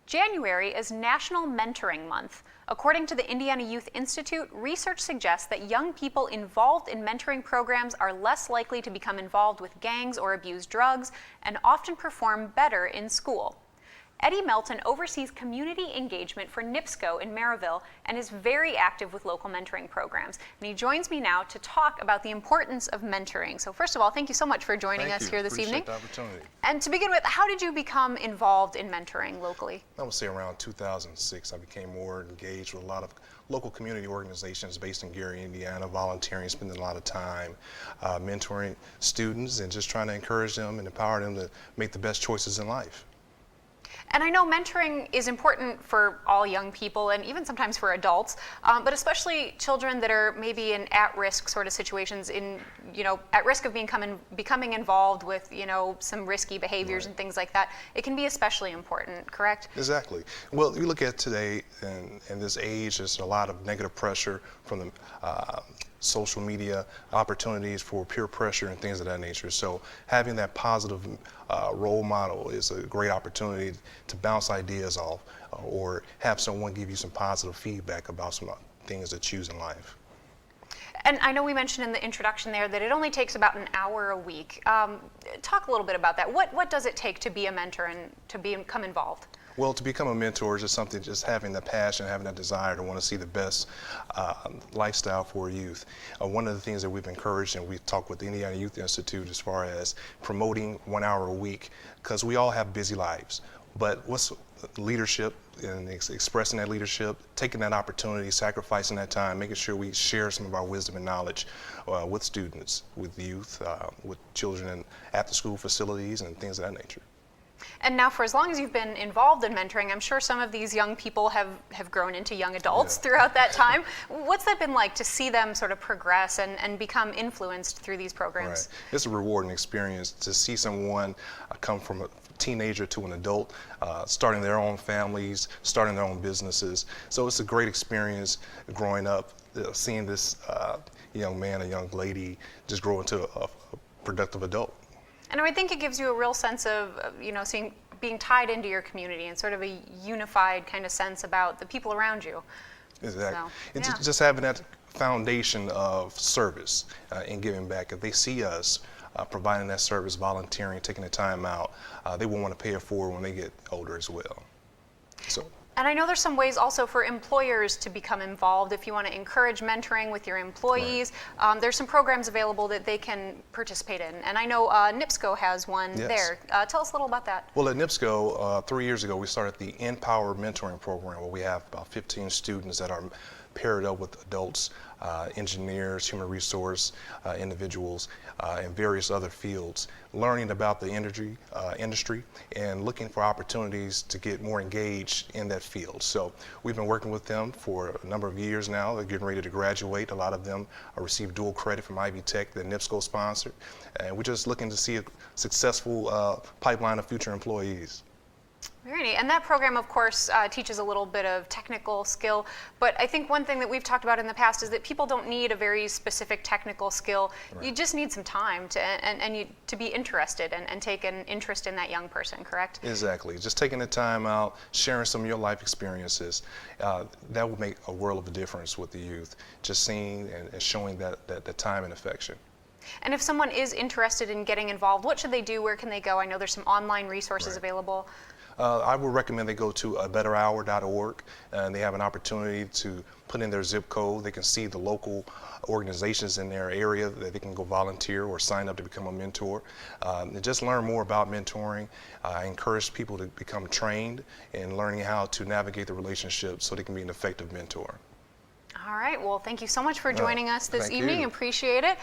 January is National Mentoring Month. According to the Indiana Youth Institute, research suggests that young people involved in mentoring programs are less likely to become involved with gangs or abuse drugs and often perform better in school. Eddie Melton oversees community engagement for NIPSCO in Maryville and is very active with local mentoring programs. And he joins me now to talk about the importance of mentoring. So first of all, thank you so much for joining us here this evening. Appreciate the opportunity. And to begin with, how did you become involved in mentoring locally? I would say around 2006, I became more engaged with a lot of local community organizations based in Gary, Indiana, volunteering, spending a lot of time mentoring students and just trying to encourage them and empower them to make the best choices in life. And I know mentoring is important for all young people and even sometimes for adults, but especially children that are maybe in at-risk sort of situations, at risk of becoming involved with, some risky behaviors and things like that. It can be especially important, correct? Exactly. Well, you look at today in this age, there's a lot of negative pressure from the social media, opportunities for peer pressure and things of that nature. So having that positive role model is a great opportunity to bounce ideas off or have someone give you some positive feedback about some things to choose in life. And I know we mentioned in the introduction there that it only takes about an hour a week. Talk a little bit about that. What does it take to be a mentor and to become involved? Well, to become a mentor is just something, just having the passion, having that desire to want to see the best lifestyle for youth. One of the things that we've encouraged and we've talked with the Indiana Youth Institute as far as promoting 1 hour a week, because we all have busy lives. But what's leadership and expressing that leadership, taking that opportunity, sacrificing that time, making sure we share some of our wisdom and knowledge with students, with youth, with children in after-school facilities and things of that nature. And now for as long as you've been involved in mentoring, I'm sure some of these young people have grown into young adults throughout that time. What's that been like to see them sort of progress and become influenced through these programs? Right. It's a rewarding experience to see someone come from a teenager to an adult, starting their own families, starting their own businesses. So it's a great experience growing up, seeing this young man, a young lady just grow into a productive adult. And I think it gives you a real sense of, being tied into your community and sort of a unified kind of sense about the people around you. Exactly. And just having that foundation of service and giving back. If they see us providing that service, volunteering, taking the time out, they will want to pay it forward when they get older as well. And I know there's some ways also for employers to become involved if you want to encourage mentoring with your employees. Right. There's some programs available that they can participate in. And I know NIPSCO has one there. Tell us a little about that. Well, at NIPSCO, 3 years ago, we started the Empower Mentoring Program, where we have about 15 students that are paired up with adults, engineers, human resource individuals, and various other fields, learning about the industry and looking for opportunities to get more engaged in that field. So we've been working with them for a number of years now. They're getting ready to graduate. A lot of them receive dual credit from Ivy Tech that NIPSCO sponsored. And we're just looking to see a successful pipeline of future employees. Very neat. And that program, of course, teaches a little bit of technical skill. But I think one thing that we've talked about in the past is that people don't need a very specific technical skill. Right. You just need some time to be interested and take an interest in that young person, correct? Exactly. Just taking the time out, sharing some of your life experiences, that will make a world of a difference with the youth. Just seeing and showing that time and affection. And if someone is interested in getting involved, what should they do? Where can they go? I know there's some online resources available. I would recommend they go to abetterhour.org, and they have an opportunity to put in their zip code. They can see the local organizations in their area that they can go volunteer or sign up to become a mentor. And just learn more about mentoring. I encourage people to become trained in learning how to navigate the relationship so they can be an effective mentor. All right. Well, thank you so much for joining us this evening. You. Appreciate it.